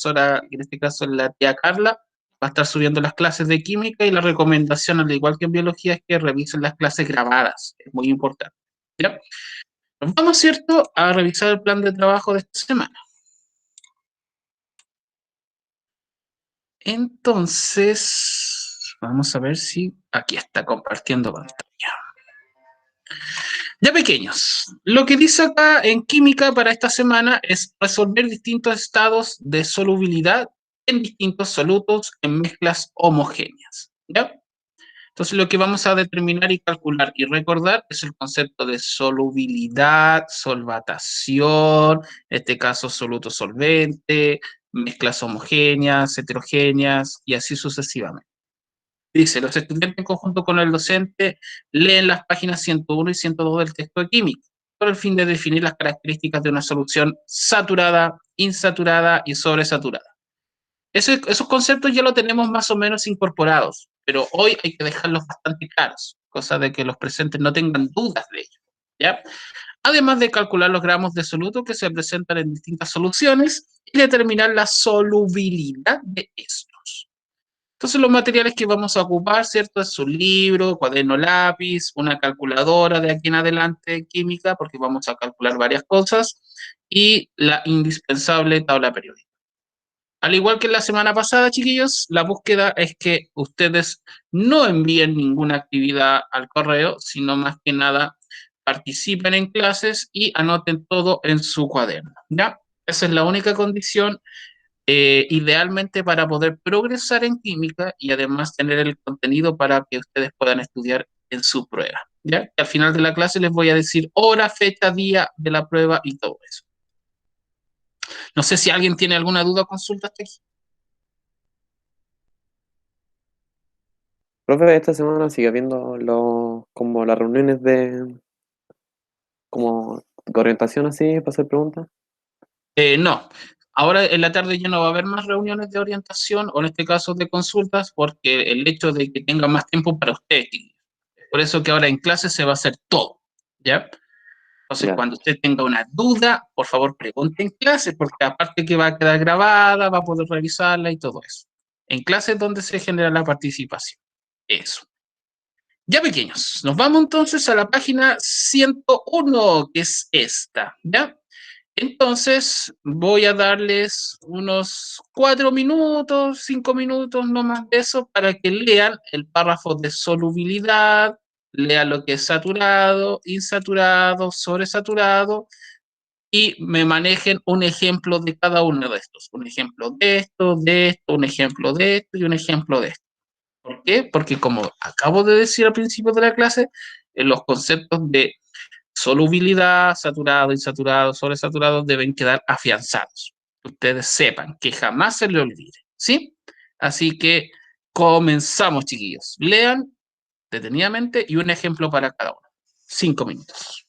profesora, que en este caso es la tía Carla, va a estar subiendo las clases de química y la recomendación, al igual que en biología, es que revisen las clases grabadas. Es muy importante. ¿Ya? Nos vamos, ¿cierto?, a revisar el plan de trabajo de esta semana. Entonces, vamos a ver si aquí está compartiendo pantalla. Ya pequeños, lo que dice acá en química para esta semana es resolver distintos estados de solubilidad en distintos solutos en mezclas homogéneas. ¿Ya? Entonces lo que vamos a determinar y calcular y recordar es el concepto de solubilidad, solvatación, en este caso soluto solvente, mezclas homogéneas, heterogéneas y así sucesivamente. Dice, los estudiantes en conjunto con el docente leen las páginas 101 y 102 del texto de química, con el fin de definir las características de una solución saturada, insaturada y sobresaturada. Esos conceptos ya los tenemos más o menos incorporados, pero hoy hay que dejarlos bastante claros, cosa de que los presentes no tengan dudas de ello. ¿Ya? Además de calcular los gramos de soluto que se presentan en distintas soluciones y determinar la solubilidad de estos. Entonces los materiales que vamos a ocupar, ¿cierto? Es un libro, cuaderno lápiz, una calculadora de aquí en adelante de química, porque vamos a calcular varias cosas, y la indispensable tabla periódica. Al igual que la semana pasada, chiquillos, la búsqueda es que ustedes no envíen ninguna actividad al correo, sino más que nada participen en clases y anoten todo en su cuaderno, ¿ya? Esa es la única condición idealmente para poder progresar en química y además tener el contenido para que ustedes puedan estudiar en su prueba. ¿Ya? Al final de la clase les voy a decir hora, fecha, día de la prueba y todo eso. No sé si alguien tiene alguna duda o consulta hasta aquí. Profe, esta semana sigue habiendo como las reuniones como de orientación así para hacer preguntas. No, ahora en la tarde ya no va a haber más reuniones de orientación o en este caso de consultas porque el hecho de que tenga más tiempo para ustedes. Por eso que ahora en clase se va a hacer todo, ¿ya? Entonces, Ya, cuando usted tenga una duda, por favor pregunte en clase, porque aparte que va a quedar grabada, va a poder revisarla y todo eso. En clase es donde se genera la participación. Eso. Ya pequeños, nos vamos entonces a la página 101, que es esta, ¿ya? Entonces, voy a darles unos 4 minutos, 5 minutos, no más de eso, para que lean el párrafo de solubilidad, lean lo que es saturado, insaturado, sobresaturado, y me manejen un ejemplo de cada uno de estos. Un ejemplo de esto, un ejemplo de esto y un ejemplo de esto. ¿Por qué? Porque como acabo de decir al principio de la clase, los conceptos de solubilidad, saturado, insaturado, sobresaturado deben quedar afianzados. Ustedes sepan que jamás se le olvide, ¿sí? Así que comenzamos, chiquillos. Lean detenidamente y un ejemplo para cada uno. 5 minutos.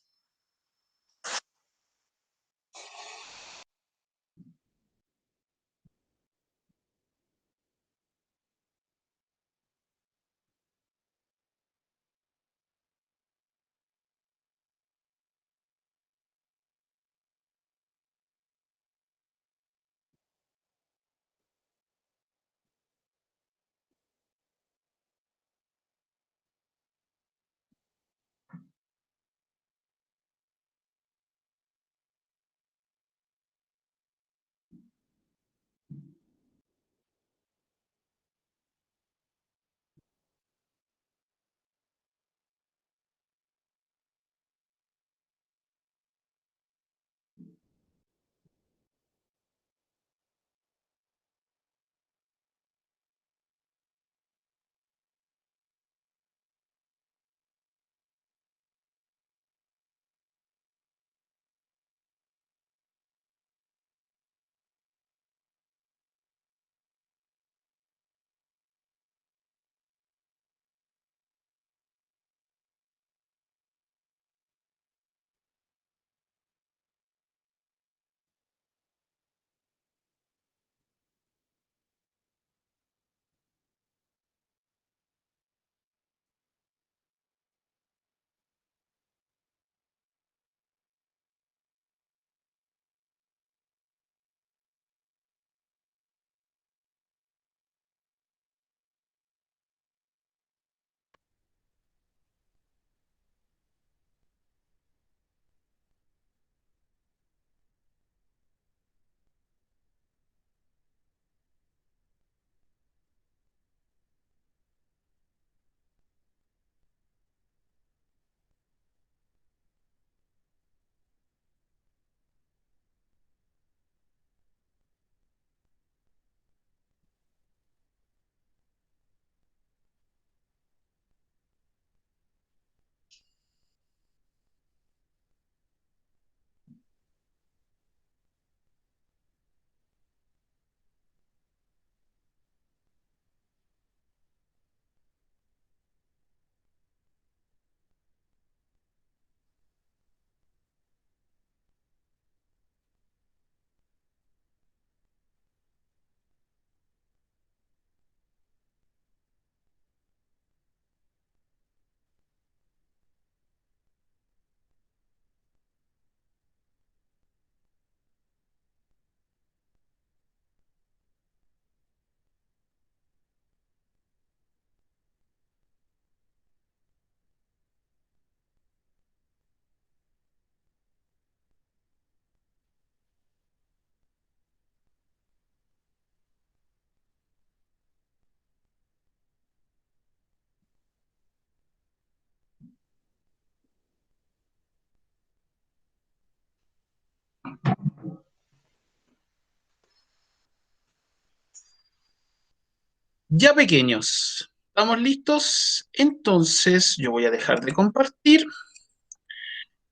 Ya pequeños, ¿estamos listos? Entonces yo voy a dejar de compartir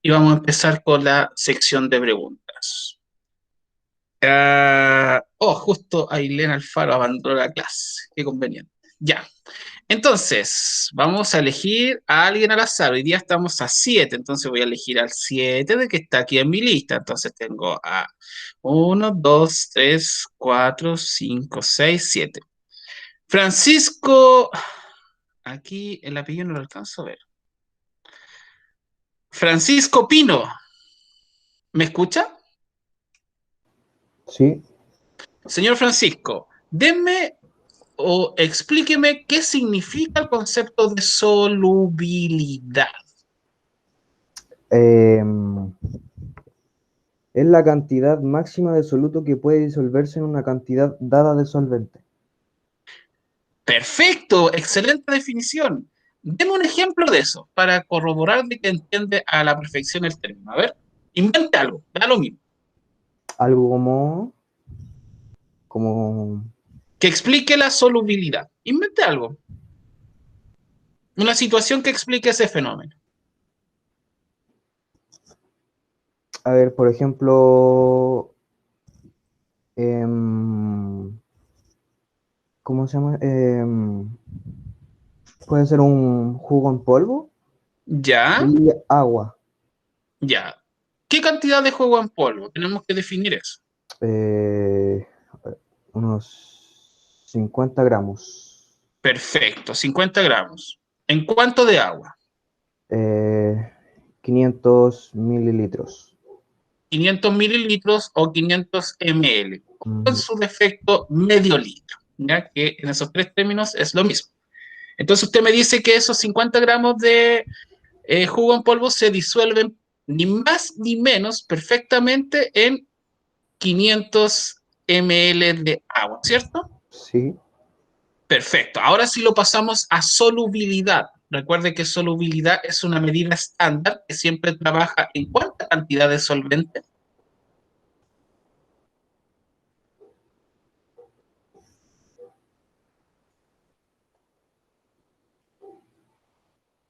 y vamos a empezar con la sección de preguntas. Justo Ailén Alfaro abandonó la clase. Qué conveniente. Ya. Entonces, vamos a elegir a alguien al azar. Hoy día estamos a 7, entonces voy a elegir al 7 de que está aquí en mi lista. Entonces tengo a 1, 2, 3, 4, 5, 6, 7. Francisco, aquí el apellido no lo alcanzo a ver. Francisco Pino, ¿me escucha? Sí, Señor Francisco, denme o explíqueme qué significa el concepto de solubilidad. em, es la cantidad máxima de soluto que puede disolverse en una cantidad dada de solvente. Perfecto, excelente definición. Deme un ejemplo de eso para corroborar de que entiende a la perfección el término. A ver, invente algo, da lo mismo. Algo como, Que explique la solubilidad. Invente algo. Una situación que explique ese fenómeno. a ver, por ejemplo, em, ¿cómo se llama? Puede ser un jugo en polvo Ya, y agua. ya. ¿Qué cantidad de jugo en polvo? Tenemos que definir eso. Eh, unos 50 gramos. Perfecto, 50 gramos. ¿En cuánto de agua? Eh, 500 mililitros. 500 mililitros o 500 ml. Con Mm, su defecto, medio litro. ¿Ya? Que en esos tres términos es lo mismo. Entonces usted me dice que esos 50 gramos de jugo en polvo se disuelven ni más ni menos perfectamente en 500 ml de agua, ¿cierto? sí. Perfecto. Ahora sí lo pasamos a solubilidad. Recuerde que solubilidad es una medida estándar que siempre trabaja en cuánta cantidad de solvente.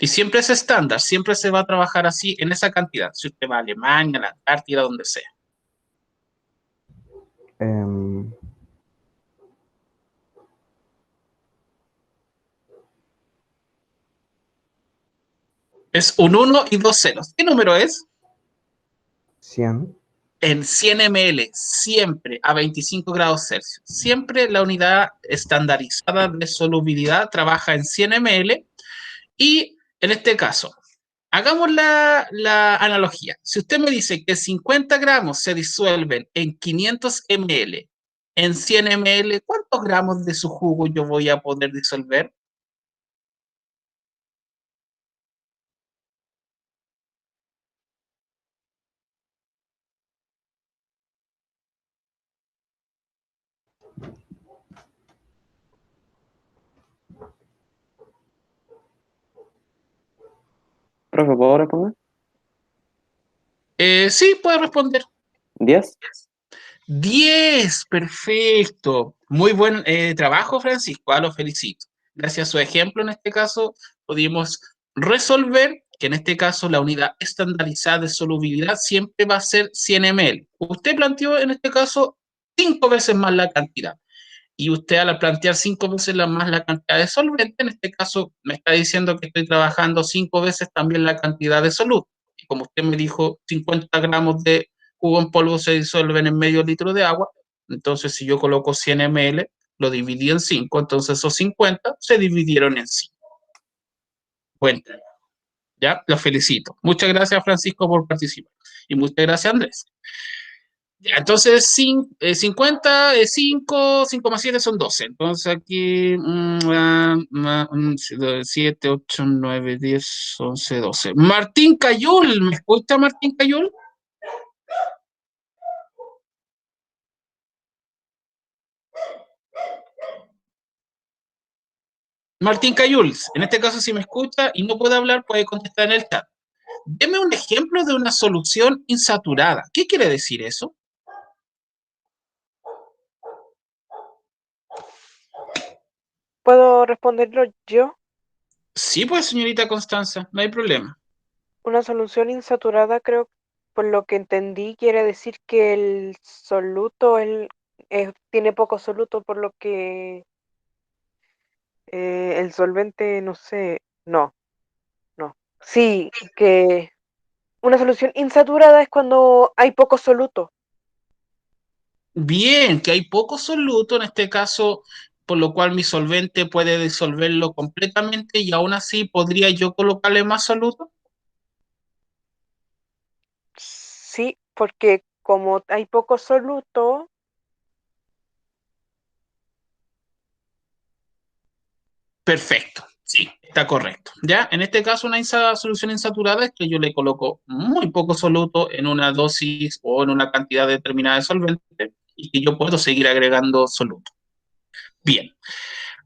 Y siempre es estándar, siempre se va a trabajar así en esa cantidad. Si usted va a Alemania, a la Antártida, donde sea. em, Es un 1 y 2 ceros. ¿Qué número es? 100. En 100 ml, siempre a 25 grados Celsius. Siempre la unidad estandarizada de solubilidad trabaja en 100 ml y en este caso, hagamos la analogía. Si usted me dice que 50 gramos se disuelven en 500 ml, en 100 ml, ¿cuántos gramos de su jugo yo voy a poder disolver? Profe, ¿puedo responder? Sí, puede responder. 10. 10, perfecto. Muy buen trabajo, Francisco. Lo felicito. Gracias a su ejemplo, en este caso, pudimos resolver que en este caso la unidad estandarizada de solubilidad siempre va a ser 100 ml. Usted planteó en este caso 5 veces más la cantidad. Y usted al plantear 5 veces más la cantidad de solvente, en este caso me está diciendo que estoy trabajando 5 veces también la cantidad de soluto. Y como usted me dijo, 50 gramos de jugo en polvo se disuelven en medio litro de agua, entonces si yo coloco 100 ml, lo dividí en 5, entonces esos 50 se dividieron en 5. Bueno, ya, lo felicito. Muchas gracias, Francisco, por participar. Y muchas gracias, Andrés. Ya, entonces 50, 5 más 7 son 12. Entonces aquí 7, 8, 9, 10, 11, 12. Martín Cayul, ¿me escucha Martín Cayul? Martín Cayul, en este caso si me escucha y no puede hablar, puede contestar en el chat. Deme un ejemplo de una solución insaturada. ¿Qué quiere decir eso? ¿Puedo responderlo yo? Sí, pues, señorita Constanza, no hay problema. Una solución insaturada, creo, por lo que entendí, quiere decir que el soluto tiene poco soluto, por lo que el solvente, no sé, no, no. Sí, que una solución insaturada es cuando hay poco soluto. Bien, que hay poco soluto en este caso, por lo cual mi solvente puede disolverlo completamente y aún así podría yo colocarle más soluto. Sí, porque como hay poco soluto, Perfecto, sí, está correcto. Ya, en este caso una solución insaturada es que yo le coloco muy poco soluto en una dosis o en una cantidad determinada de solvente y que yo puedo seguir agregando soluto. Bien.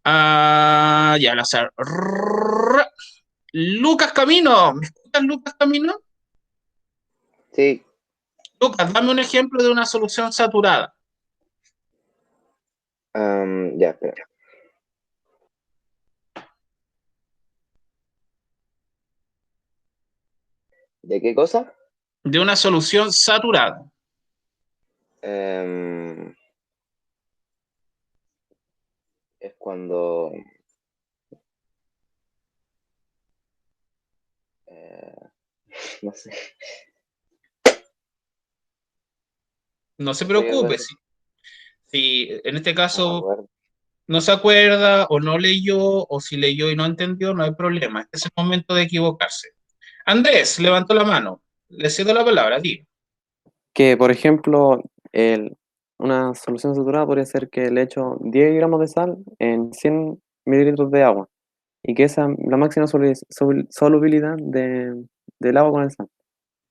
Ya al azar. Lucas Camino, ¿me escuchas, Lucas Camino? Sí, Lucas, dame un ejemplo de una solución saturada. ya, espera. ¿De qué cosa? De una solución saturada. Em, es cuando... eh, no sé, No se no sé qué preocupe, cosa. si en este No me caso acuerdo. no se acuerda o no leyó o si leyó y no entendió, no hay problema. Este es el momento de equivocarse. Andrés, levantó la mano. Le cedo la palabra, diga. Que, por ejemplo, una solución saturada podría ser que le echo 10 gramos de sal en 100 mililitros de agua y que esa la máxima solubilidad del agua con el sal.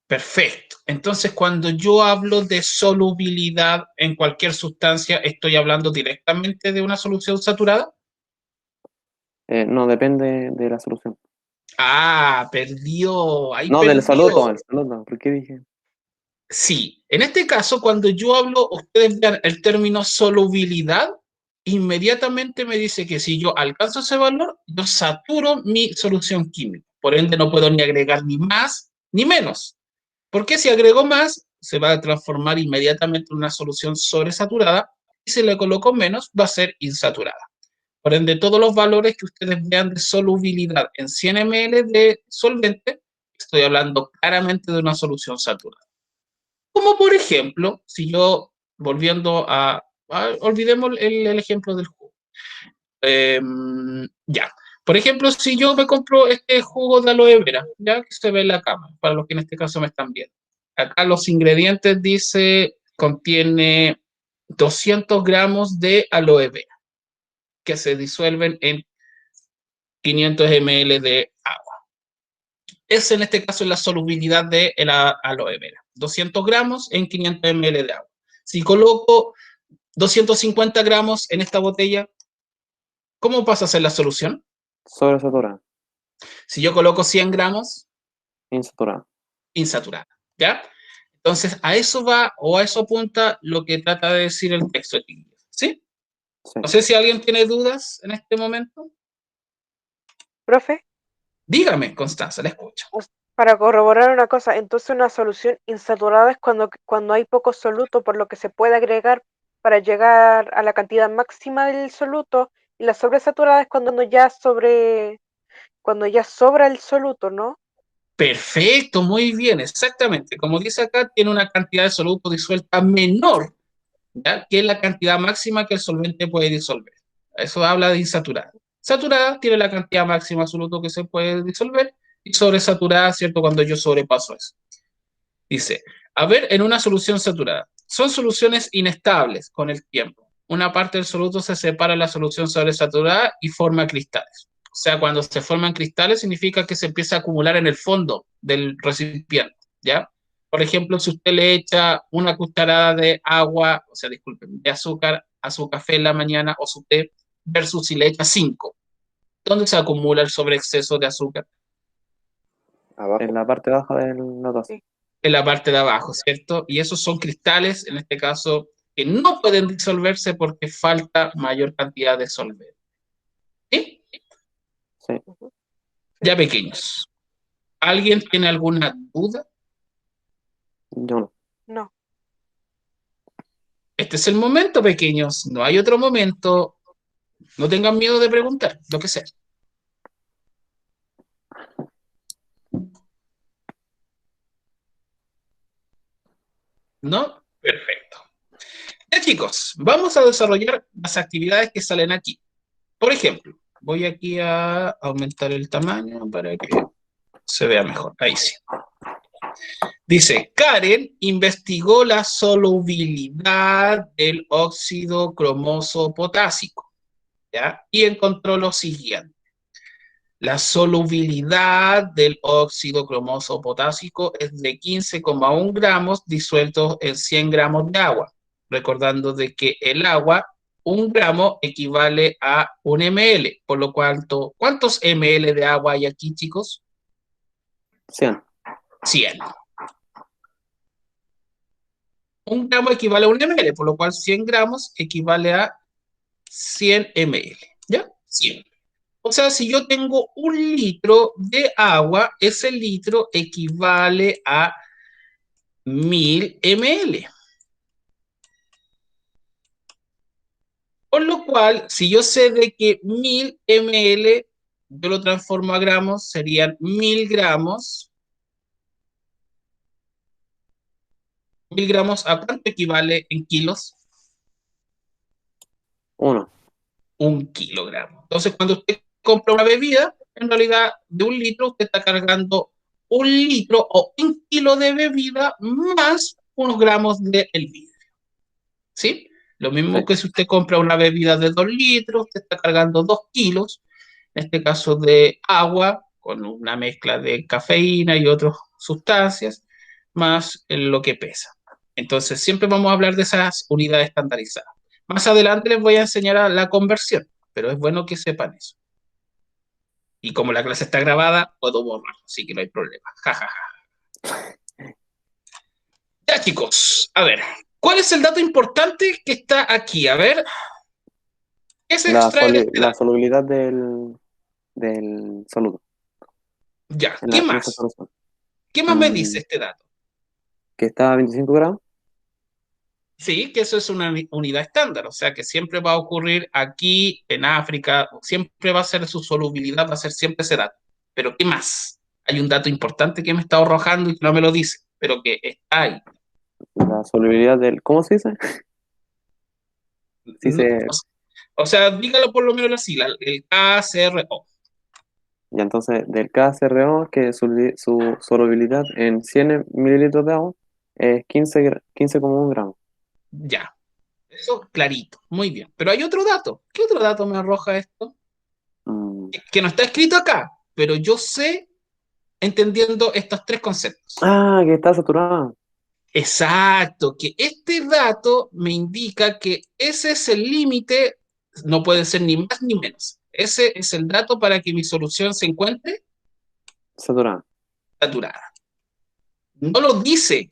Perfecto. Entonces, cuando yo hablo de solubilidad en cualquier sustancia, ¿estoy hablando directamente de una solución saturada? No, depende de la solución. Ah, perdió, ahí No, del perdió. soluto, el soluto. ¿Por qué dije? Sí, en este caso, cuando yo hablo, ustedes vean el término solubilidad, inmediatamente me dice que si yo alcanzo ese valor, yo saturo mi solución química. Por ende, no puedo ni agregar ni más ni menos. Porque si agrego más, se va a transformar inmediatamente en una solución sobresaturada y si le coloco menos, va a ser insaturada. Por ende, todos los valores que ustedes vean de solubilidad en 100 ml de solvente, estoy hablando claramente de una solución saturada. Como por ejemplo, si yo, volviendo olvidemos el ejemplo del jugo. Ya. Por ejemplo, si yo me compro este jugo de aloe vera, ya que se ve en la cámara, para los que en este caso me están viendo. Acá los ingredientes dice, contiene 200 gramos de aloe vera, que se disuelven en 500 ml de agua. Esa en este caso es la solubilidad de la aloe vera. 200 gramos en 500 ml de agua. Si coloco 250 gramos en esta botella, ¿cómo pasa a ser la solución? Sobresaturada, Si yo coloco 100 gramos, insaturada. insaturada, ¿ya? Entonces, a eso va o a eso apunta lo que trata de decir el texto, ¿sí? Sí. No sé si alguien tiene dudas en este momento. profe, Dígame, Constanza, la escucho. para corroborar una cosa, entonces una solución insaturada es cuando hay poco soluto, por lo que se puede agregar para llegar a la cantidad máxima del soluto, y la sobresaturada es cuando ya sobra el soluto, ¿no? Perfecto, muy bien, exactamente. Como dice acá, tiene una cantidad de soluto disuelta menor, ¿ya? Que es la cantidad máxima que el solvente puede disolver. Eso habla de insaturada. Saturada tiene la cantidad máxima de soluto que se puede disolver y sobresaturada, ¿cierto? Cuando yo sobrepaso eso. Dice, a ver, en una solución saturada. Son soluciones inestables con el tiempo. Una parte del soluto se separa de la solución sobresaturada y forma cristales. O sea, cuando se forman cristales significa que se empieza a acumular en el fondo del recipiente, ¿ya? Por ejemplo, si usted le echa una cucharada de agua, o sea, disculpen, de azúcar a su café en la mañana o su té, versus si le echa 5, ¿dónde se acumula el sobreexceso de azúcar? En Abajo. la parte baja del taza. Sí. En la parte de abajo, ¿cierto? Y esos son cristales, en este caso, que no pueden disolverse porque falta mayor cantidad de solvente. ¿Sí? Sí. Ya, pequeños. ¿Alguien tiene alguna duda? Yo no. No. Este es el momento, pequeños. No hay otro momento. No tengan miedo de preguntar, lo que sea. ¿No? Perfecto. Ya, chicos, vamos a desarrollar las actividades que salen aquí. Por ejemplo, voy aquí a aumentar el tamaño para que se vea mejor. Ahí sí. Dice, Karen investigó la solubilidad del óxido cromoso potásico, ¿ya? Y encontró lo siguiente. La solubilidad del óxido cromoso potásico es de 15,1 gramos disueltos en 100 gramos de agua. Recordando de que el agua, 1 gramo equivale a 1 ml, por lo cual, ¿cuántos ml de agua hay aquí, chicos? 100. 100. 1 gramo equivale a 1 ml, por lo cual 100 gramos equivale a 100 ml. ¿Ya? 100. O sea, si yo tengo 1 litro de agua, ese litro equivale a 1000 ml. Por lo cual, si yo sé de que 1000 ml, yo lo transformo a gramos, serían 1000 gramos. 1000 gramos, ¿a cuánto equivale en kilos? 1. 1 kilogramo. Entonces, cuando usted compra una bebida, en realidad de 1 litro, usted está cargando 1 litro o 1 kilo de bebida más unos gramos de el vidrio. ¿Sí? Lo mismo Sí. que si usted compra una bebida de 2 litros, usted está cargando 2 kilos, en este caso de agua, con una mezcla de cafeína y otras sustancias, más lo que pesa. Entonces, siempre vamos a hablar de esas unidades estandarizadas. Más adelante les voy a enseñar a la conversión, pero es bueno que sepan eso. Y como la clase está grabada, puedo borrarlo, así que no hay problema. Ja, ja, ja. Ya, chicos, a ver, ¿cuál es el dato importante que está aquí? A ver, ¿qué se extrae de este La dato? solubilidad del soluto Ya, en, ¿qué en esa más? solución. ¿Qué más me dice Mm, este dato? que está a 25 grados. Sí, que eso es una unidad estándar, o sea que siempre va a ocurrir aquí en África, siempre va a ser su solubilidad, va a ser siempre ese dato. Pero ¿qué más? Hay un dato importante que me está arrojando y que no me lo dice, pero que está ahí. La solubilidad del. ¿Cómo se dice? Sí, No, o sea, dígalo por lo menos la sigla, el KCRO. y entonces del KCRO, que su solubilidad en 100 mililitros de agua es 15,1 gramos. Ya, eso clarito, muy bien. Pero hay otro dato. ¿Qué otro dato me arroja esto? Mm. Que no está escrito acá, pero yo sé entendiendo estos tres conceptos. Ah, que está saturada. Exacto, que este dato me indica que ese es el límite, no puede ser ni más ni menos. Ese es el dato para que mi solución se encuentre Saturada. saturada. No lo dice,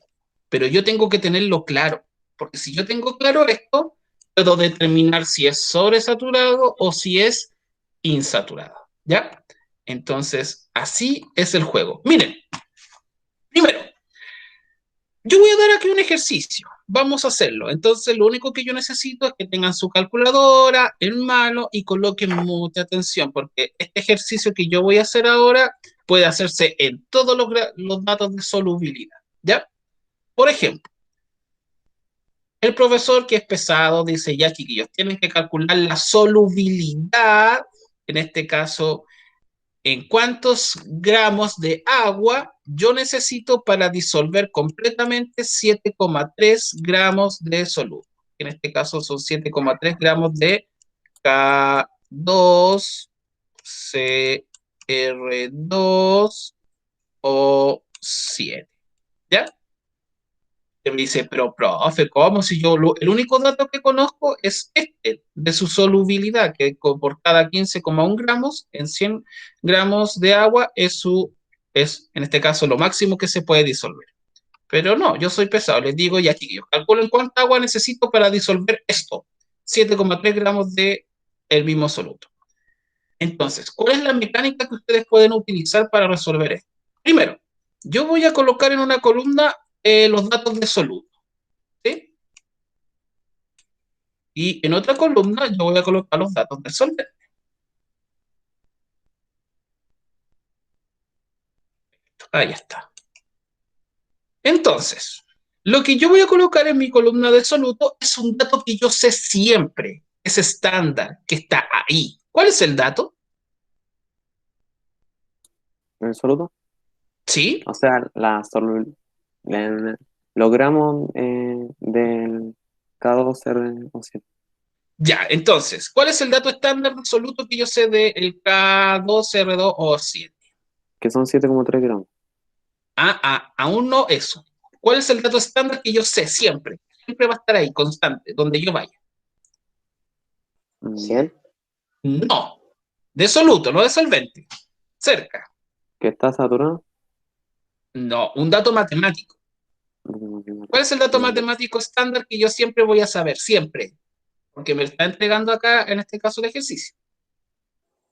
pero yo tengo que tenerlo claro, porque si yo tengo claro esto, puedo determinar si es sobresaturado o si es insaturado, ¿ya? Entonces, así es el juego. Miren, primero, yo voy a dar aquí un ejercicio. Vamos a hacerlo. Entonces, lo único que yo necesito es que tengan su calculadora en mano y coloquen mucha atención, porque este ejercicio que yo voy a hacer ahora puede hacerse en todos los datos de solubilidad, ¿ya? Por ejemplo, el profesor que es pesado dice, ya chiquillos, tienen que calcular la solubilidad, en este caso, en cuántos gramos de agua yo necesito para disolver completamente 7,3 gramos de soluto. En este caso son 7,3 gramos de K2CR2 o 7. ¿Ya? Y me dice, pero profe, ¿cómo? Si yo el único dato que conozco es este, de su solubilidad, que por cada 15,1 gramos en 100 gramos de agua es, en este caso, lo máximo que se puede disolver. Pero no, yo soy pesado, les digo, ya chiquillos, calculen cuánta agua necesito para disolver esto, 7,3 gramos de el mismo soluto. Entonces, ¿cuál es la mecánica que ustedes pueden utilizar para resolver esto? Primero, yo voy a colocar en una columna los datos de soluto, ¿sí? Y en otra columna yo voy a colocar los datos del solvente. Ahí está. Entonces, lo que yo voy a colocar en mi columna de soluto es un dato que yo sé siempre, es estándar, que está ahí. ¿Cuál es el dato? ¿El soluto? ¿Sí? O sea, logramos del K2R o 7, Ya, entonces, ¿cuál es el dato estándar de soluto que yo sé del K2R2O7? que son 7,3 gramos. Aún no eso. ¿Cuál es el dato estándar que yo sé siempre? Siempre va a estar ahí, constante, donde yo vaya. 100. No, de soluto, no de solvente. Cerca. ¿Que está saturado? No, un dato matemático. ¿Cuál es el dato matemático estándar que yo siempre voy a saber? Siempre. Porque me está entregando acá, en este caso, el ejercicio.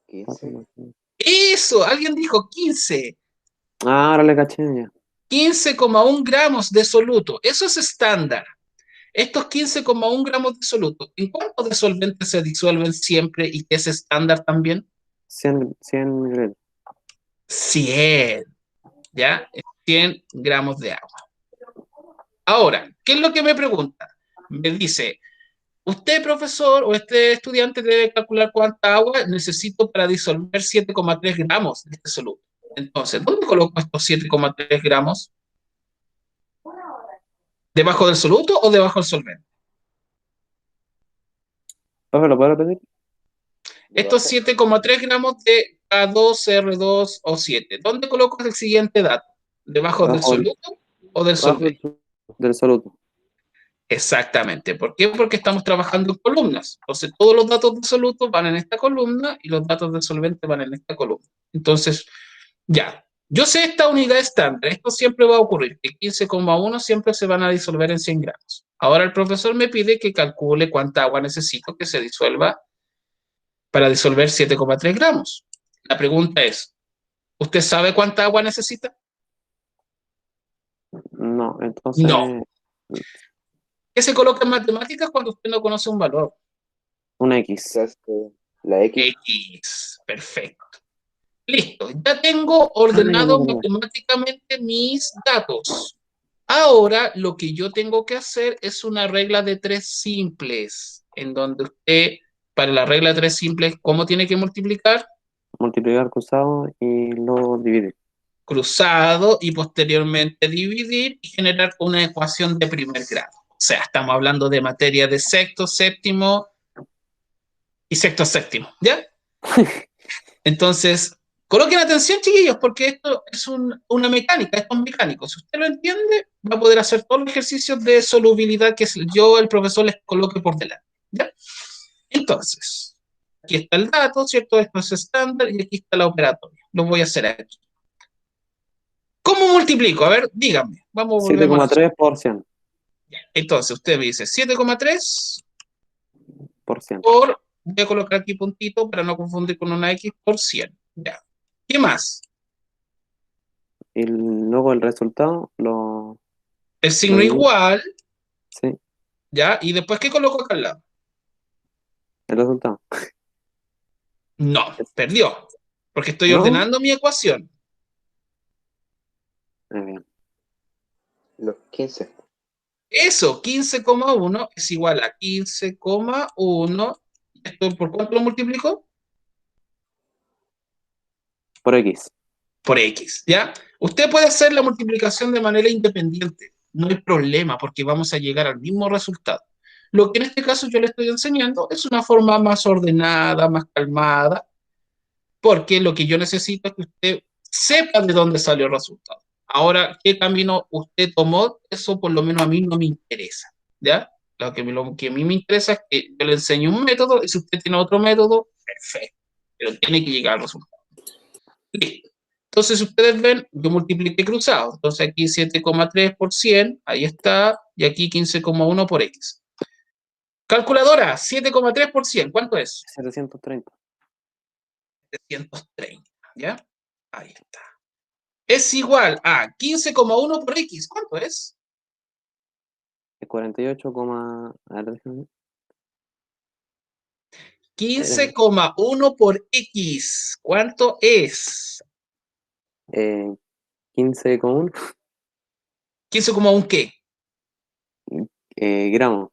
15. Eso, alguien dijo 15. Ah, ahora le caché ya. 15,1 gramos de soluto. Eso es estándar. Estos 15,1 gramos de soluto, ¿en cuántos de solvente se disuelven siempre y que es estándar también? 100 mililitros. 100, ¿ya? 100 gramos de agua. Ahora, ¿qué es lo que me pregunta? Me dice, usted, profesor, o este estudiante debe calcular cuánta agua necesito para disolver 7,3 gramos de este soluto. Entonces, ¿dónde coloco estos 7,3 gramos? ¿Debajo del soluto o debajo del solvente? Profe, ¿lo puedo repetir? Estos 7,3 gramos de K2R2O7. ¿Dónde coloco el siguiente dato? ¿Debajo del Bajo, soluto o del bajo solvente? del soluto. Exactamente. ¿Por qué? Porque estamos trabajando en columnas. Entonces, todos los datos de soluto van en esta columna y los datos del solvente van en esta columna. Entonces, ya. Yo sé esta unidad estándar. Esto siempre va a ocurrir. Que 15,1 siempre se van a disolver en 100 gramos. Ahora el profesor me pide que calcule cuánta agua necesito que se disuelva para disolver 7,3 gramos. La pregunta es, ¿usted sabe cuánta agua necesita? No, entonces, No. ¿Qué se coloca en matemáticas cuando usted no conoce un valor? una X. La X. X. Perfecto. Listo. Ya tengo ordenado matemáticamente mis datos. Ahora lo que yo tengo que hacer es una regla de 3 simples, en donde usted, para la regla de 3 simples, ¿cómo tiene que multiplicar? Multiplicar cruzado y luego dividir. Cruzado y posteriormente dividir y generar una ecuación de primer grado. O sea, estamos hablando de materia de sexto, séptimo y sexto, séptimo, ¿ya? Entonces, coloquen atención, chiquillos, porque esto es una mecánica, esto es mecánico. Si usted lo entiende, va a poder hacer todos los ejercicios de solubilidad que yo, el profesor, les coloque por delante, ¿ya? Entonces, aquí está el dato, ¿cierto? Esto es estándar y aquí está la operatoria. Lo voy a hacer aquí. ¿Cómo multiplico? A ver, díganme. Vamos a volver a 7,3 por 100. Entonces, usted me dice 7,3 Por 100. por, voy a colocar aquí puntito para no confundir con una X por 100. Ya. ¿Qué más? Y luego el resultado lo El signo divido. igual, Sí, ¿ya? ¿Y después qué coloco acá al lado? el resultado. No, perdió, porque estoy ¿No? ordenando mi ecuación. Bien. Los 15. Eso, 15,1 es igual a 15,1. ¿Esto por cuánto lo multiplico? Por X. Por X, ¿ya? Usted puede hacer la multiplicación de manera independiente, no hay problema porque vamos a llegar al mismo resultado. Lo que en este caso yo le estoy enseñando es una forma más ordenada, más calmada, porque lo que yo necesito es que usted sepa de dónde salió el resultado. Ahora, ¿qué camino usted tomó? Eso por lo menos a mí no me interesa, ¿ya? Lo que a mí me interesa es que yo le enseñe un método y si usted tiene otro método, perfecto, pero tiene que llegar al resultado. Listo. Entonces, ustedes ven, yo multipliqué cruzado. Entonces, aquí 7,3 por 100, ahí está, y aquí 15,1 por X. Calculadora, 7,3 por 100, ¿cuánto es? 730. 730, ¿ya? Ahí está. Es igual a 15,1 por X. ¿Cuánto es? 48, a ver, déjame. 15,1 por X. ¿Cuánto es? 15,1 15,1 ¿qué? gramos.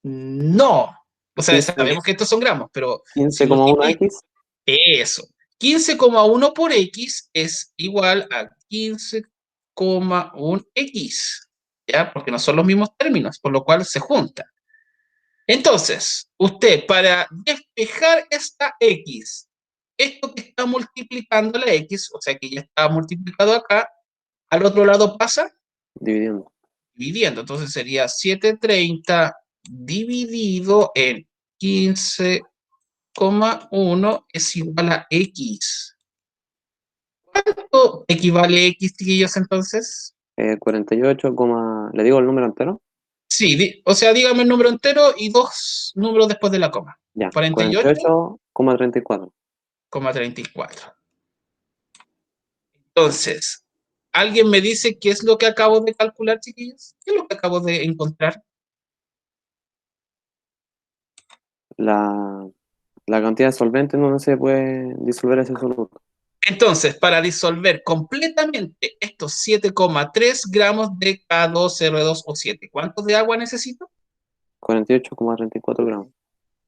No. O sea, 15, sabemos que estos son gramos, pero si 15,1 multiplica X. eso. 15,1 por X es igual a 15,1 X. ¿Ya? Porque no son los mismos términos, por lo cual se juntan. Entonces, usted para despejar esta X, esto que está multiplicando la X, o sea que ya está multiplicado acá, al otro lado pasa Dividiendo. dividiendo. Entonces sería 730 dividido en 15,1 es igual a X. ¿Cuánto equivale X, chiquillos, entonces? 48, ¿le digo el número entero? Sí, o sea, dígame el número entero y dos números después de la coma. Ya, 48,34. 48,34. Entonces, ¿alguien me dice qué es lo que acabo de calcular, chiquillos? ¿Qué es lo que acabo de encontrar? La cantidad de solvente no se puede disolver ese soluto. Entonces, para disolver completamente estos 7,3 gramos de K2R2O7, ¿cuántos de agua necesito? 48,34 gramos.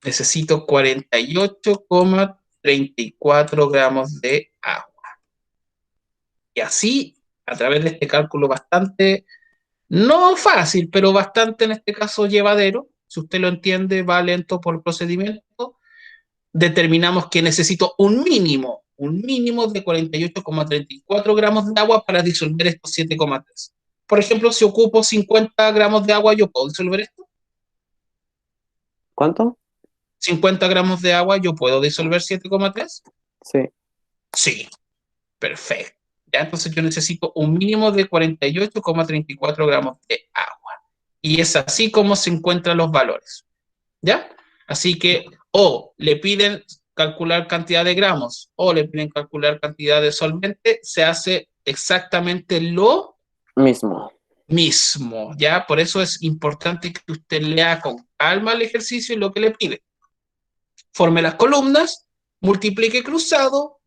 Necesito 48,34 gramos de agua. Y así, a través de este cálculo bastante, no fácil, pero bastante en este caso llevadero, si usted lo entiende, va lento por procedimiento, determinamos que necesito un mínimo de 48,34 gramos de agua para disolver estos 7,3. Por ejemplo, si ocupo 50 gramos de agua, ¿yo puedo disolver esto? ¿Cuánto? 50 gramos de agua, ¿yo puedo disolver 7,3? Sí. Sí, perfecto. Ya, entonces yo necesito un mínimo de 48,34 gramos de agua. Y es así como se encuentran los valores. ¿Ya? Así que o le piden calcular cantidad de gramos o le piden calcular cantidad de solvente, se hace exactamente lo Mismo. mismo, ¿ya? Por eso es importante que usted lea con calma el ejercicio y lo que le pide. Forme las columnas, multiplique cruzado,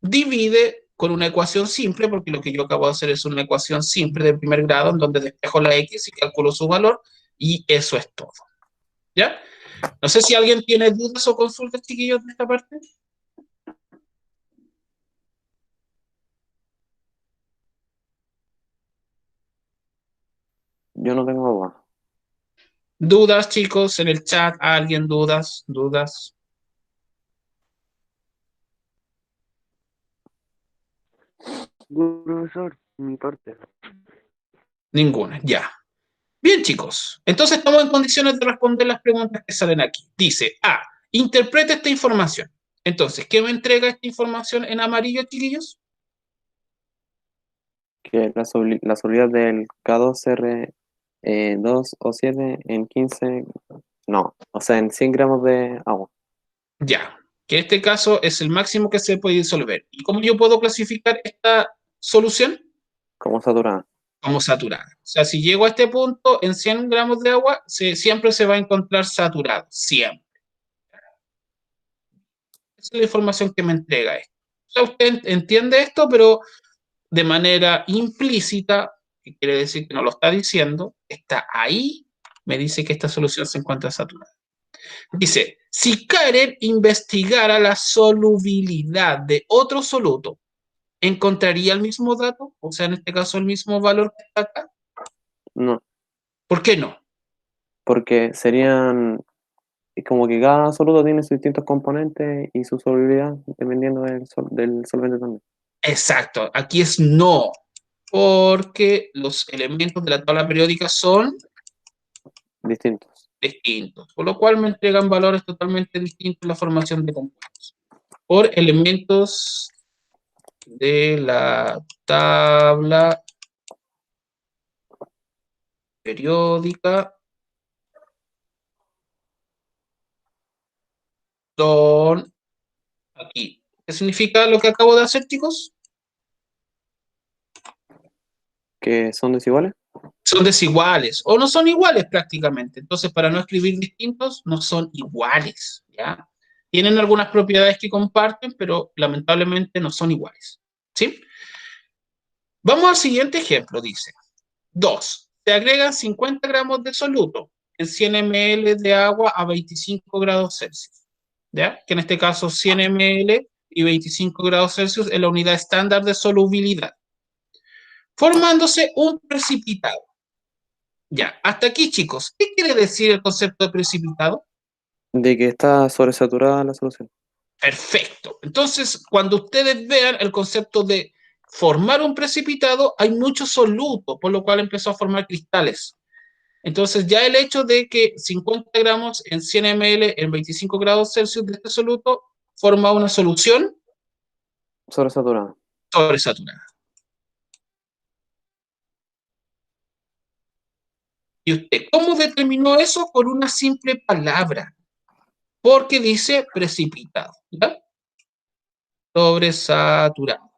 divide con una ecuación simple, porque lo que yo acabo de hacer es una ecuación simple de primer grado, en donde despejo la X y calculo su valor, y eso es todo. ¿Ya? No sé si alguien tiene dudas o consultas, chiquillos, de esta parte. Yo no tengo agua. Dudas, chicos, en el chat, alguien dudas, dudas. Profesor, mi parte. Ninguna, ya. Bien, chicos. Entonces estamos en condiciones de responder las preguntas que salen aquí. Dice, A, interpreta esta información. Entonces, ¿qué me entrega esta información en amarillo, chiquillos? Que la solubilidad del K2R2O7 en 15, no, o sea, en 100 gramos de agua. Ya. Que en este caso es el máximo que se puede disolver. ¿Y cómo yo puedo clasificar esta solución? Como saturada. Como saturada. O sea, si llego a este punto, en 100 gramos de agua, siempre se va a encontrar saturado. Siempre. Esa es la información que me entrega esto. O sea, usted entiende esto, pero de manera implícita, que quiere decir que no lo está diciendo, está ahí, me dice que esta solución se encuentra saturada. Dice, si Karen investigara la solubilidad de otro soluto, ¿encontraría el mismo dato? O sea, en este caso, el mismo valor que está acá. No, ¿Por qué no? porque serían, es como que cada soluto tiene sus distintos componentes y su solubilidad, dependiendo del solvente también. Exacto, aquí es no, porque los elementos de la tabla periódica son Distintos. distintos, por lo cual me entregan valores totalmente distintos en la formación de compuestos. Por elementos de la tabla periódica son aquí ¿Qué significa lo que acabo de hacer, chicos? ¿Que son desiguales? Son desiguales o no son iguales prácticamente. Entonces, para no escribir distintos, no son iguales, ¿ya? Tienen algunas propiedades que comparten, pero lamentablemente no son iguales, ¿sí? Vamos al siguiente ejemplo, dice. 2. Se agregan 50 gramos de soluto en 100 ml de agua a 25 grados Celsius, ¿ya? Que en este caso 100 ml y 25 grados Celsius es la unidad estándar de solubilidad, formándose un precipitado. Ya, hasta aquí, chicos. ¿Qué quiere decir el concepto de precipitado? De que está sobresaturada la solución. Perfecto. Entonces, cuando ustedes vean el concepto de formar un precipitado, hay mucho soluto, por lo cual empezó a formar cristales. Entonces, ya el hecho de que 50 gramos en 100 ml en 25 grados Celsius de este soluto forma una solución Sobresaturada. sobresaturada. ¿Y usted cómo determinó eso? Por una simple palabra. Porque dice precipitado, ¿ya? Sobresaturado.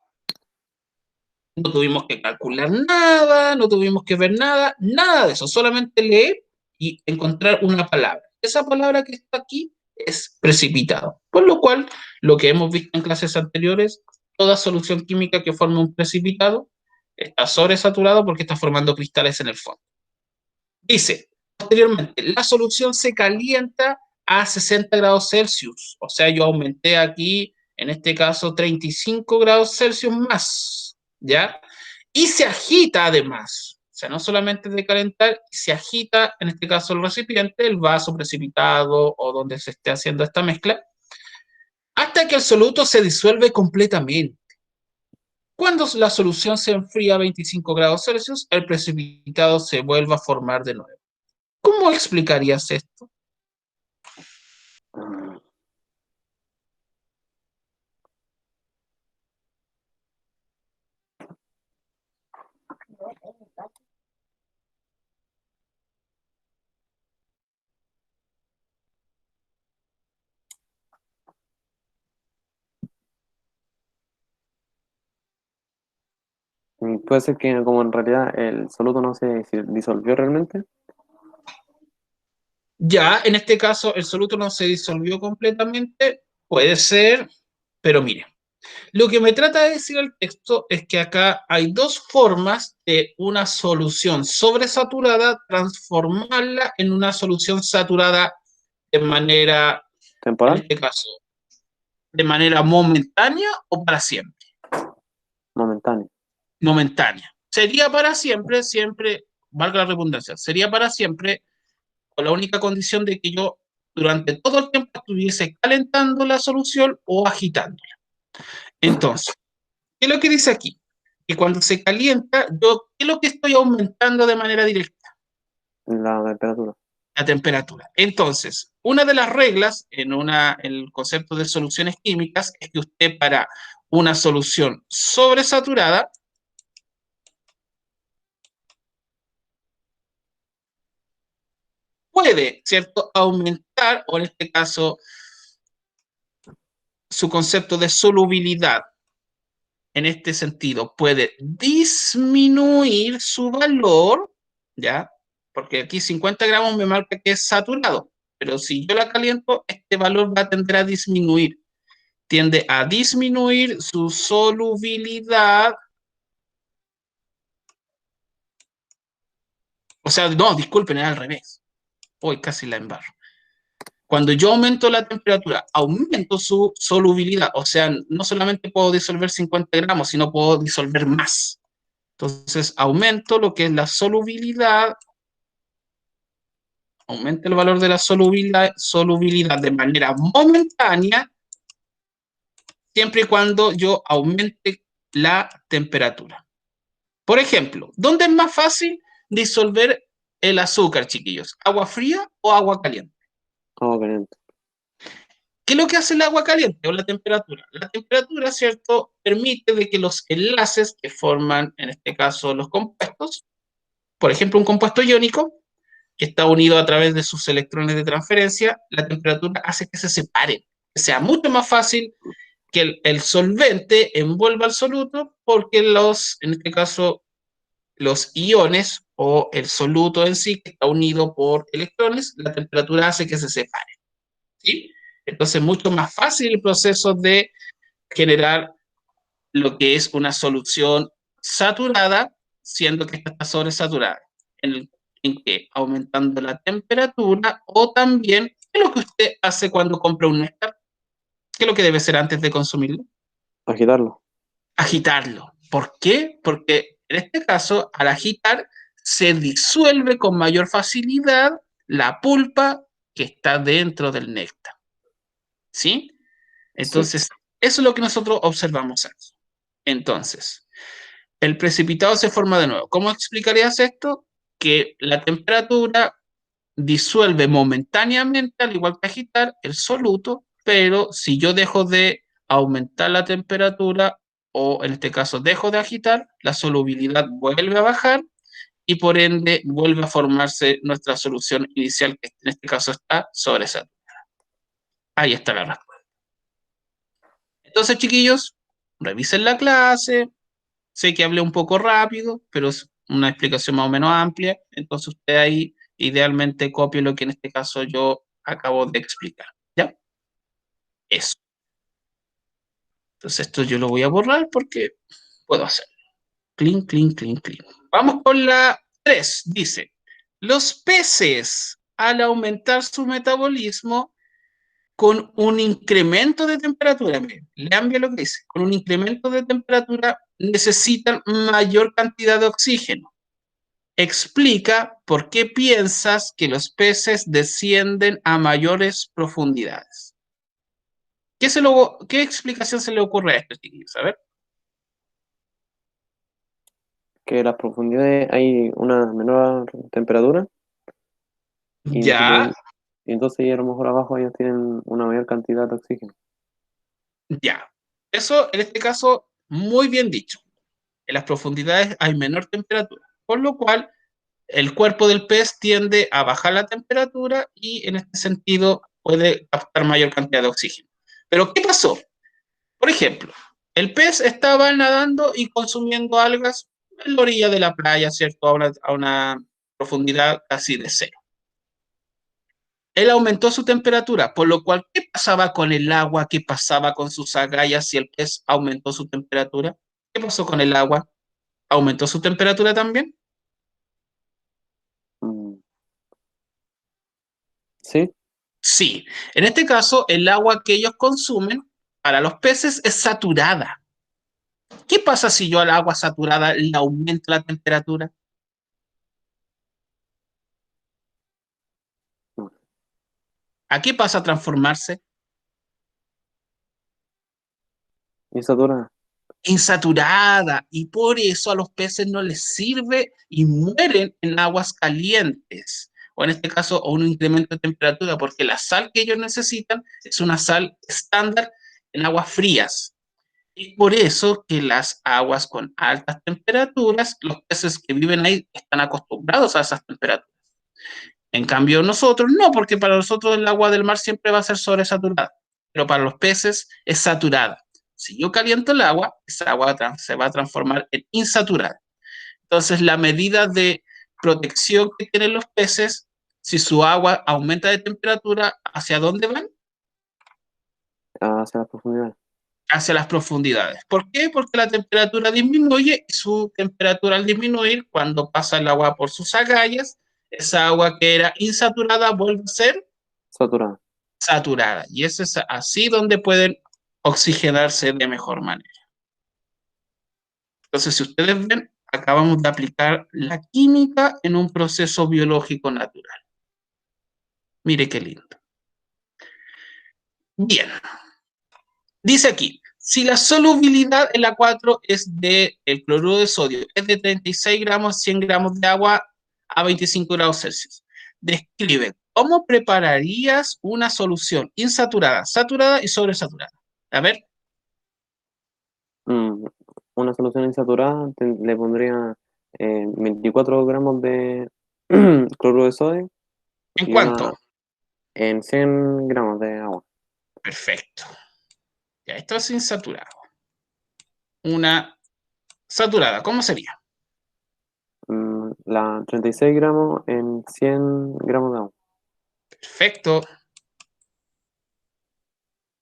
No tuvimos que calcular nada, no tuvimos que ver nada, nada de eso. Solamente leer y encontrar una palabra. Esa palabra que está aquí es precipitado. Por lo cual, lo que hemos visto en clases anteriores, toda solución química que forme un precipitado está sobresaturado porque está formando cristales en el fondo. Dice, posteriormente, la solución se calienta a 60 grados Celsius. O sea, yo aumenté aquí, en este caso, 35 grados Celsius más, ¿ya? Y se agita además. O sea, no solamente de calentar, se agita, en este caso, el recipiente, el vaso precipitado o donde se esté haciendo esta mezcla, hasta que el soluto se disuelve completamente. Cuando la solución se enfría a 25 grados Celsius, el precipitado se vuelve a formar de nuevo. ¿Cómo explicarías esto? Puede ser que como en realidad el soluto no se disolvió realmente. Ya, en este caso, el soluto no se disolvió completamente, puede ser, pero mire, lo que me trata de decir el texto es que acá hay dos formas de una solución sobresaturada, transformarla en una solución saturada de manera, en Temporal, este caso, de manera momentánea o para siempre. momentáneo. Momentánea. Sería para siempre, siempre, valga la redundancia, sería para siempre con la única condición de que yo durante todo el tiempo estuviese calentando la solución o agitándola. Entonces, ¿qué es lo que dice aquí? Que cuando se calienta, yo, ¿qué es lo que estoy aumentando de manera directa? La temperatura. La temperatura. Entonces, una de las reglas en el concepto de soluciones químicas es que usted para una solución sobresaturada puede, ¿cierto?, aumentar, o en este caso, su concepto de solubilidad. En este sentido, puede disminuir su valor, ¿ya? Porque aquí 50 gramos me marca que es saturado, pero si yo la caliento, este valor va a tender a disminuir. Tiende a disminuir su solubilidad. O sea, no, disculpen, era al revés. Hoy casi la embarro. Cuando yo aumento la temperatura, aumento su solubilidad. O sea, no solamente puedo disolver 50 gramos, sino puedo disolver más. Entonces, aumento lo que es la solubilidad, aumenta el valor de la solubilidad de manera momentánea, siempre y cuando yo aumente la temperatura. Por ejemplo, ¿dónde es más fácil disolver el azúcar, chiquillos? ¿Agua fría o agua caliente? Agua caliente. ¿Qué es lo que hace el agua caliente o la temperatura? La temperatura, ¿cierto?, permite de que los enlaces que forman, en este caso, los compuestos, por ejemplo, un compuesto iónico, que está unido a través de sus electrones de transferencia, la temperatura hace que se separen, que sea mucho más fácil que el solvente envuelva al soluto porque en este caso, los iones o el soluto en sí, que está unido por electrones, la temperatura hace que se separen, ¿sí? Entonces, mucho más fácil el proceso de generar lo que es una solución saturada, siendo que esta está sobresaturada. En que aumentando la temperatura o también, ¿qué es lo que usted hace cuando compra un néctar? ¿Qué es lo que debe hacer antes de consumirlo? Agitarlo. Agitarlo. ¿Por qué? Porque en este caso, al agitar, se disuelve con mayor facilidad la pulpa que está dentro del néctar. ¿Sí? Entonces, Sí. eso es lo que nosotros observamos aquí. Entonces, el precipitado se forma de nuevo. ¿Cómo explicarías esto? Que la temperatura disuelve momentáneamente, al igual que agitar, el soluto, pero si yo dejo de aumentar la temperatura, o en este caso dejo de agitar, la solubilidad vuelve a bajar y por ende vuelve a formarse nuestra solución inicial, que en este caso está sobresaturada. Ahí está la respuesta. Entonces, chiquillos, revisen la clase. Sé que hablé un poco rápido, pero es una explicación más o menos amplia. Entonces, usted ahí idealmente copie lo que en este caso yo acabo de explicar. ¿Ya? Eso. Entonces, esto yo lo voy a borrar porque puedo hacerlo. Clean, clean, clean, clean. Vamos con la 3. Dice, los peces, al aumentar su metabolismo, con un incremento de temperatura, miren, lean bien lo que dice, con un incremento de temperatura necesitan mayor cantidad de oxígeno. Explica por qué piensas que los peces descienden a mayores profundidades. ¿Qué explicación se le ocurre a esto, chiquillos? A ver. Que las profundidades hay una menor temperatura y Ya, entonces a lo mejor abajo ellos tienen una mayor cantidad de oxígeno. ya. Eso, en este caso, muy bien dicho. En las profundidades hay menor temperatura, por lo cual el cuerpo del pez tiende a bajar la temperatura y en este sentido puede captar mayor cantidad de oxígeno. Pero ¿qué pasó? Por ejemplo, el pez estaba nadando y consumiendo algas en la orilla de la playa, ¿cierto? A una profundidad casi de cero. Él aumentó su temperatura, por lo cual, ¿qué pasaba con el agua? ¿Qué pasaba con sus agallas si el pez aumentó su temperatura? ¿Qué pasó con el agua? ¿Aumentó su temperatura también? Mm, sí, Sí. En este caso, el agua que ellos consumen para los peces es saturada. ¿Qué pasa si yo al agua saturada le aumento la temperatura? no, ¿A qué pasa a transformarse? insaturada. Insaturada. Y por eso a los peces no les sirve y mueren en aguas calientes. O en este caso, o un incremento de temperatura, porque la sal que ellos necesitan es una sal estándar en aguas frías. Y por eso que las aguas con altas temperaturas, los peces que viven ahí están acostumbrados a esas temperaturas. En cambio, nosotros no, porque para nosotros el agua del mar siempre va a ser sobresaturada, pero para los peces es saturada. Si yo caliento el agua, esa agua se va a transformar en insaturada. Entonces, la medida de protección que tienen los peces, si su agua aumenta de temperatura, ¿hacia dónde van? Hacia las profundidades. Hacia las profundidades. ¿Por qué? Porque la temperatura disminuye y su temperatura al disminuir, cuando pasa el agua por sus agallas, esa agua que era insaturada vuelve a ser Saturada. saturada. Y eso es así donde pueden oxigenarse de mejor manera. Entonces, si ustedes ven, acabamos de aplicar la química en un proceso biológico natural. Mire qué lindo. Bien. Dice aquí, si la solubilidad en la 4 es de el cloruro de sodio, es de 36 gramos, 100 gramos de agua a 25 grados Celsius. Describe cómo prepararías una solución insaturada, saturada y sobresaturada. A ver, Mm, una solución insaturada le pondría 24 gramos de cloruro de sodio ¿en y una cuánto? en 100 gramos de agua. Perfecto. Ya, esto es insaturado. Una saturada, ¿cómo sería? La 36 gramos en 100 gramos de agua. Perfecto.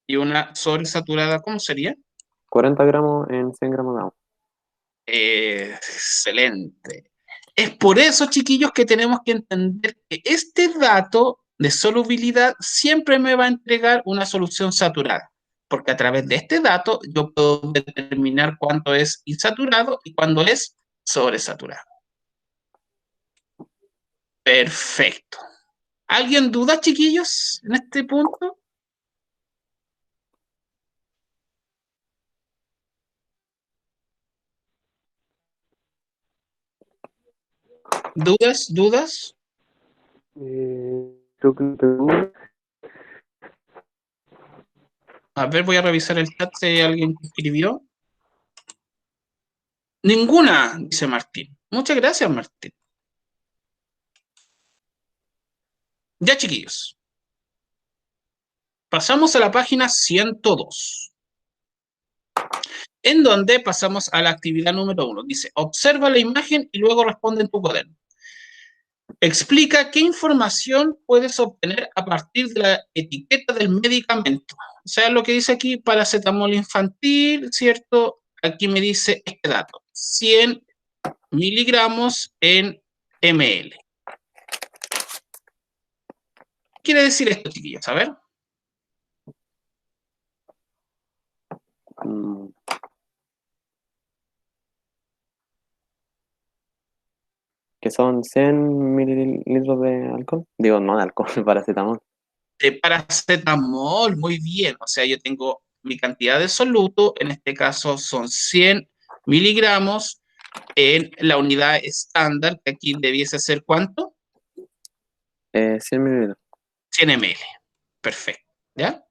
Y una sobresaturada, ¿cómo sería? 40 gramos en 100 gramos de agua. Excelente. Es por eso, chiquillos, que tenemos que entender que este dato de solubilidad siempre me va a entregar una solución saturada, porque a través de este dato yo puedo determinar cuánto es insaturado y cuándo es sobresaturado. Perfecto. ¿Alguien duda, chiquillos, en este punto? ¿Dudas? ¿Dudas? Creo que tengo. A ver, voy a revisar el chat si hay alguien que escribió. Ninguna, dice Martín. Muchas gracias, Martín. Ya, chiquillos. Pasamos a la página 102. En donde pasamos a la actividad número 1. Dice, observa la imagen y luego responde en tu cuaderno. Explica qué información puedes obtener a partir de la etiqueta del medicamento. O sea, lo que dice aquí, paracetamol infantil, ¿cierto? Aquí me dice este dato, 100 miligramos en ml. ¿Qué quiere decir esto, chiquillos? A ver. mm, que son 100 mililitros de alcohol. Digo, no de alcohol, paracetamol. De paracetamol, muy bien. O sea, yo tengo mi cantidad de soluto, en este caso son 100 miligramos en la unidad estándar, que aquí debiese ser ¿cuánto? 100 mililitros. 100 ml. Perfecto. ¿Ya?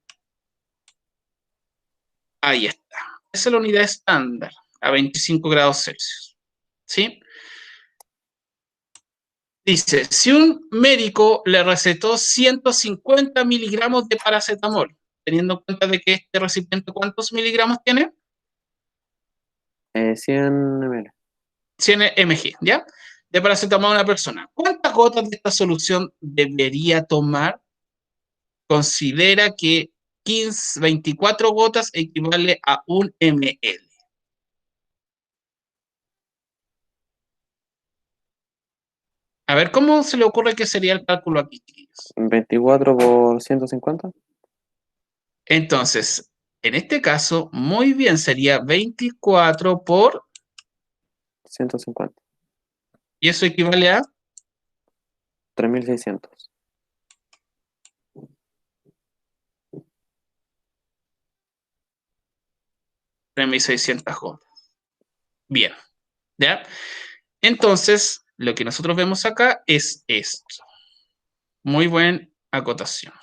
Ahí está. Esa es la unidad estándar, a 25 grados Celsius. ¿Sí? Dice, si un médico le recetó 150 miligramos de paracetamol, teniendo en cuenta de que este recipiente, ¿cuántos miligramos tiene? 100 ml. 100 mg, ¿ya? De paracetamol a una persona. ¿Cuántas gotas de esta solución debería tomar? Considera que 24 gotas equivale a 1 ml. A ver, ¿cómo se le ocurre que sería el cálculo aquí, chiquillos? 24 por 150. Entonces, en este caso, muy bien, sería 24 por, 150. y eso equivale a 3600. 3.600 gotas. Bien, ¿ya? Entonces, lo que nosotros vemos acá es esto. Muy buena acotación.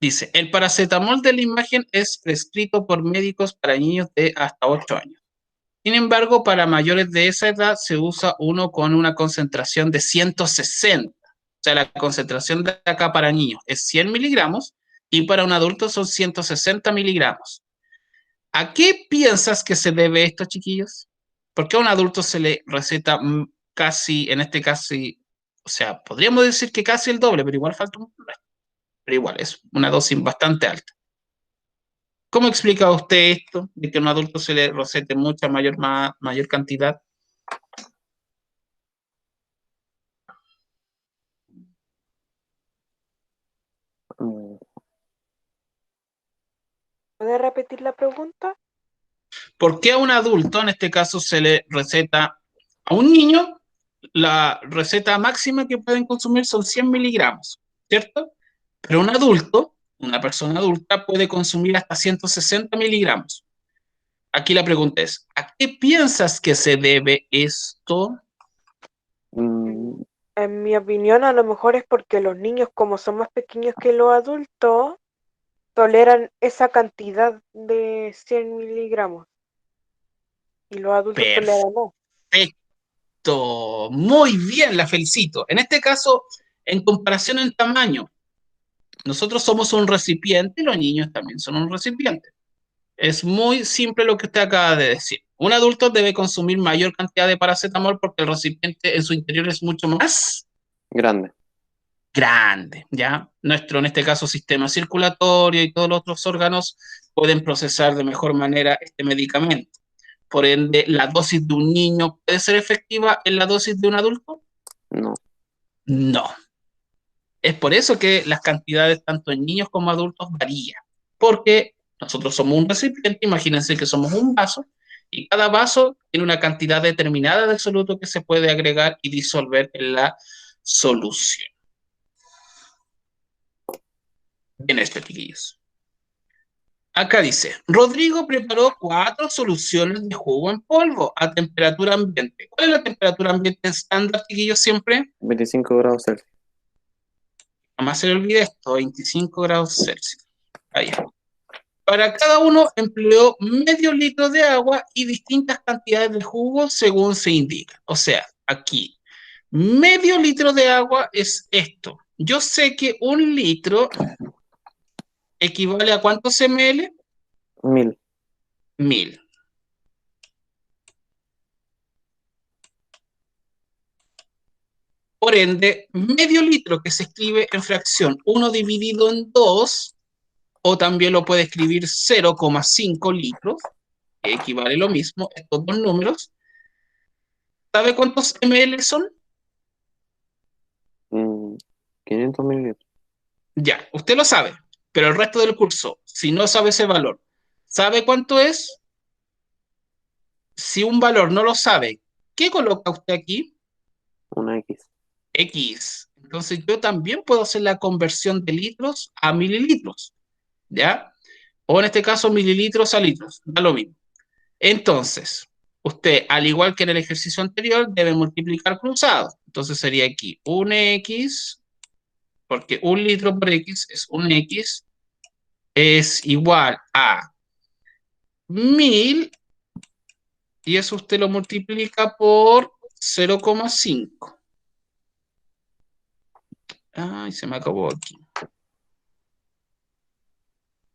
Dice, el paracetamol de la imagen es prescrito por médicos para niños de hasta 8 años. Sin embargo, para mayores de esa edad se usa uno con una concentración de 160. O sea, la concentración de acá para niños es 100 miligramos y para un adulto son 160 miligramos. ¿A qué piensas que se debe esto, chiquillos? ¿Por qué a un adulto se le receta casi, en este caso, o sea, podríamos decir que casi el doble, pero igual falta un resto. Pero igual, es una dosis bastante alta. ¿Cómo explica usted esto, de que a un adulto se le recete mucha mayor cantidad? Mm, ¿Puede repetir la pregunta? ¿Por qué a un adulto, en este caso, se le receta a un niño? La receta máxima que pueden consumir son 100 miligramos, ¿cierto? Pero un adulto, una persona adulta, puede consumir hasta 160 miligramos. Aquí la pregunta es, ¿a qué piensas que se debe esto? mm, En mi opinión, a lo mejor es porque los niños, como son más pequeños que los adultos, toleran esa cantidad de 100 miligramos y los adultos toleran más. Perfecto, muy bien, la felicito. En este caso, en comparación en tamaño, nosotros somos un recipiente y los niños también son un recipiente. Es muy simple lo que usted acaba de decir. Un adulto debe consumir mayor cantidad de paracetamol porque el recipiente en su interior es mucho más Grande. grande, ¿ya? Nuestro, en este caso, sistema circulatorio y todos los otros órganos pueden procesar de mejor manera este medicamento. Por ende, ¿la dosis de un niño puede ser efectiva en la dosis de un adulto? No. No. Es por eso que las cantidades tanto en niños como adultos varían, porque nosotros somos un recipiente, imagínense que somos un vaso, y cada vaso tiene una cantidad determinada de soluto que se puede agregar y disolver en la solución. Bien, esto, chiquillos. Acá dice, Rodrigo preparó 4 soluciones de jugo en polvo a temperatura ambiente. ¿Cuál es la temperatura ambiente estándar, chiquillos, siempre? 25 grados Celsius. Jamás se le olvide esto, 25 grados Celsius. Ahí. Para cada uno empleó medio litro de agua y distintas cantidades de jugo según se indica. O sea, aquí, medio litro de agua es esto. Yo sé que un litro equivale a ¿cuántos ml? 1000. 1000. Por ende, medio litro que se escribe en fracción 1 dividido en 2, o también lo puede escribir 0,5 litros, que equivale lo mismo, estos dos números. ¿Sabe cuántos ml son? 500 mililitros. Ya, usted lo sabe, pero el resto del curso, si no sabe ese valor, ¿sabe cuánto es? Si un valor no lo sabe, ¿qué coloca usted aquí? Una X. X. Entonces yo también puedo hacer la conversión de litros a mililitros, ¿ya? O en este caso mililitros a litros, da lo mismo. Entonces, usted, al igual que en el ejercicio anterior, debe multiplicar cruzado. Entonces sería aquí un X, porque un litro por X es un X, es igual a 1000, y eso usted lo multiplica por 0,5. Ay, se me acabó aquí.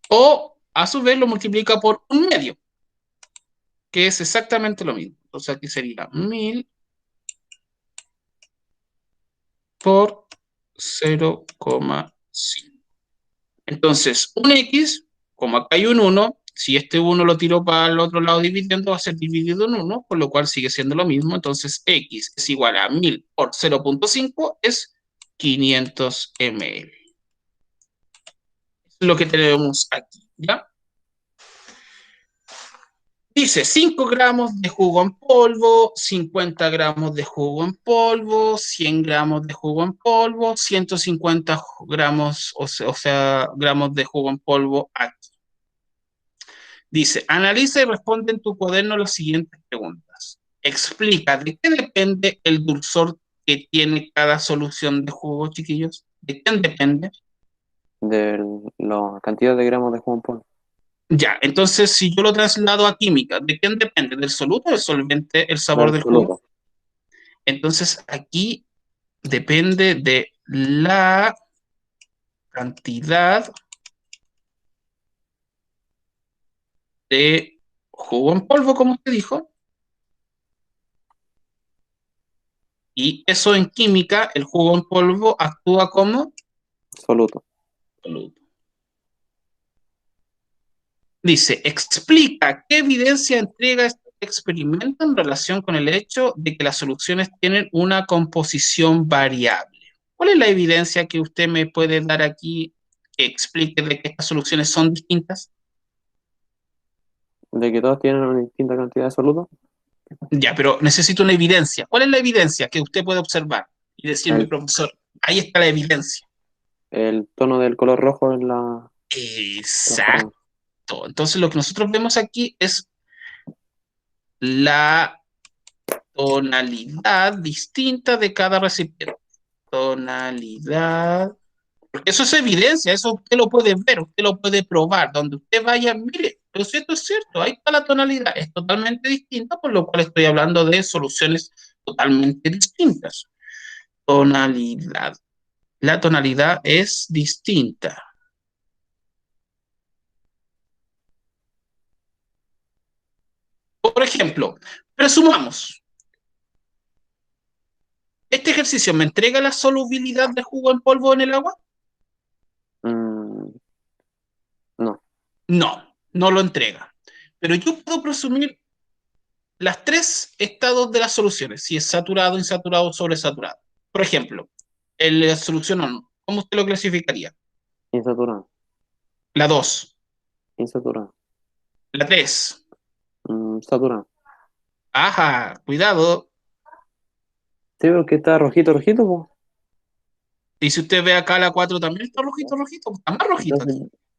O, a su vez, lo multiplica por un medio, que es exactamente lo mismo. Entonces aquí sería 1000 por 0,5. Entonces, un X, como acá hay un 1, si este 1 lo tiro para el otro lado dividiendo, va a ser dividido en 1, por lo cual sigue siendo lo mismo. Entonces, X es igual a 1000 por 0,5, es 500 ml. Es lo que tenemos aquí, ¿ya? Dice 5 gramos de jugo en polvo, 50 gramos de jugo en polvo, 100 gramos de jugo en polvo, 150 gramos, o sea, gramos de jugo en polvo aquí. Dice, analiza y responde en tu cuaderno las siguientes preguntas. Explica de qué depende el dulzor que tiene cada solución de jugo, chiquillos. ¿De quién depende? De la cantidad de gramos de jugo en polvo. Ya, entonces si yo lo traslado a química, ¿de quién depende? ¿Del soluto, del solvente, el sabor del jugo? Absoluto. Entonces aquí depende de la cantidad de jugo en polvo, como usted dijo. Y eso en química, el jugo en polvo actúa como Soluto. soluto. Dice, explica qué evidencia entrega este experimento en relación con el hecho de que las soluciones tienen una composición variable. ¿Cuál es la evidencia que usted me puede dar aquí que explique de que estas soluciones son distintas? De que todos tienen una distinta cantidad de soluto. Ya, pero necesito una evidencia. ¿Cuál es la evidencia que usted puede observar y decirme, El, profesor, ahí está la evidencia? el tono del color rojo en la Exacto. transformación. Entonces lo que nosotros vemos aquí es la tonalidad distinta de cada recipiente. Tonalidad. Porque eso es evidencia, eso usted lo puede ver, usted lo puede probar. Donde usted vaya, mire, pero si esto es cierto, ahí está la tonalidad, es totalmente distinta, por lo cual estoy hablando de soluciones totalmente distintas. Tonalidad. La tonalidad es distinta. Por ejemplo, presumamos, ¿este ejercicio me entrega la solubilidad de jugo en polvo en el agua? Mm, no. No, no lo entrega. Pero yo puedo presumir las tres estados de las soluciones, si es saturado, insaturado o sobresaturado. Por ejemplo, la solución 1, ¿cómo usted lo clasificaría? Insaturado. La 2, Insaturado. la 3. Saturado. Ajá, cuidado. Sí, porque está rojito, rojito, po. Y si usted ve acá la 4 también está rojito, rojito. Está más rojito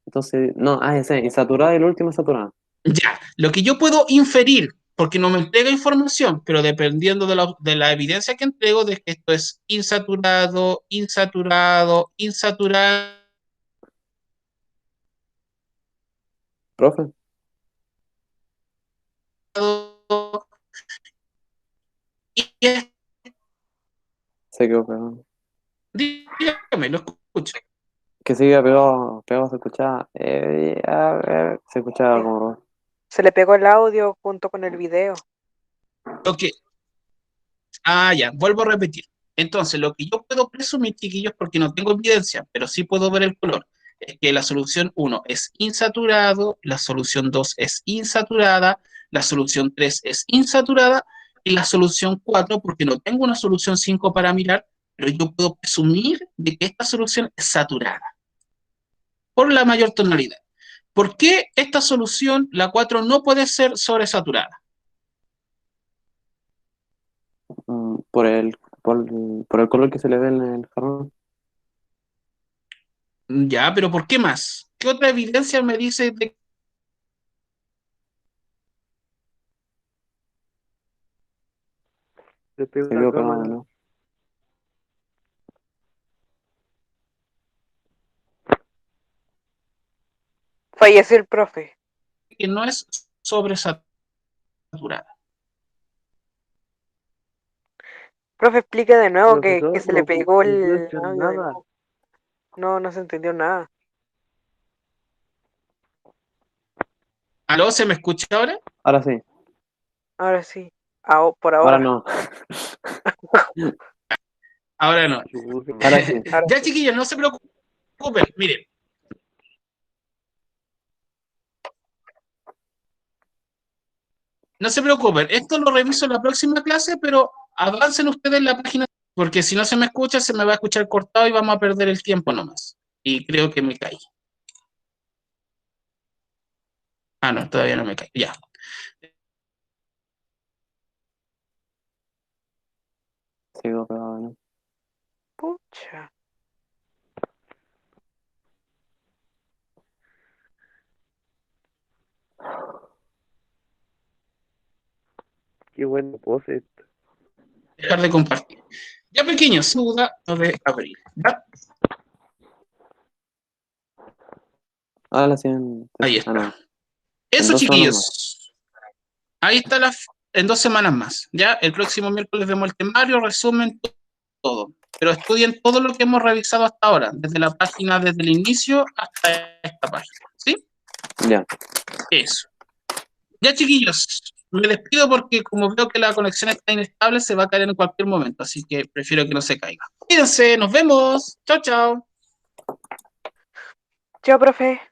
Entonces, aquí. no, ese, insaturado y el último saturado. Ya, lo que yo puedo inferir, porque no me entrega información, pero dependiendo de la evidencia que entrego, de que esto es insaturado, insaturado, insaturado, Profe, y se quedó pegado. dígame, lo escucho. Que sigue pegado, pegado se escuchaba, se escuchaba como rojo. Se le pegó el audio junto con el video. Lo que, ya, vuelvo a repetir. Entonces, lo que yo puedo presumir, chiquillos, porque no tengo evidencia, pero sí puedo ver el color, es que la solución 1 es insaturado, la solución 2 es insaturada, la solución 3 es insaturada, y la solución 4, porque no tengo una solución 5 para mirar, pero yo puedo presumir de que esta solución es saturada, por la mayor tonalidad. ¿Por qué esta solución, la 4, no puede ser sobresaturada? Por el color que se le ve en el jarrón. Ya, pero ¿por qué más? ¿Qué otra evidencia me dice de Se quedó pegado, ¿no? Falleció el profe. que no es sobresaturada? Profe, explique de nuevo que Profesor, se le pegó no pude el hacer audio de nada. nuevo. No, no se entendió nada. ¿Aló? ¿Se me escucha ahora? Ahora sí, Ahora sí. Por ahora ahora. no. Ahora no. Ahora sí. Ahora Ya, sí. chiquillos, no se preocupen. Miren, no se preocupen. Esto lo reviso en la próxima clase, pero avancen ustedes en la página, porque si no se me escucha, se me va a escuchar cortado y vamos a perder el tiempo nomás. Y creo que me caí. Ah, no, todavía no me caí. Ya. Se quedó pegado, ¿no? Pucha. Qué buena pose. Dejar de compartir. Ya, pequeños, duda de abril. ¿Ya? Ah, la Ahí ah, está. no. En Eso, 2 semanas más. chiquillos. Ahí está en 2 semanas más. Ya, el próximo miércoles vemos el temario, resumen, todo. Pero estudien todo lo que hemos revisado hasta ahora, desde la página, desde el inicio hasta esta página. ¿Sí? Ya. Eso. Ya, chiquillos, me despido porque como veo que la conexión está inestable, se va a caer en cualquier momento, así que prefiero que no se caiga. Cuídense, nos vemos. Chao, chao. Chao, profe.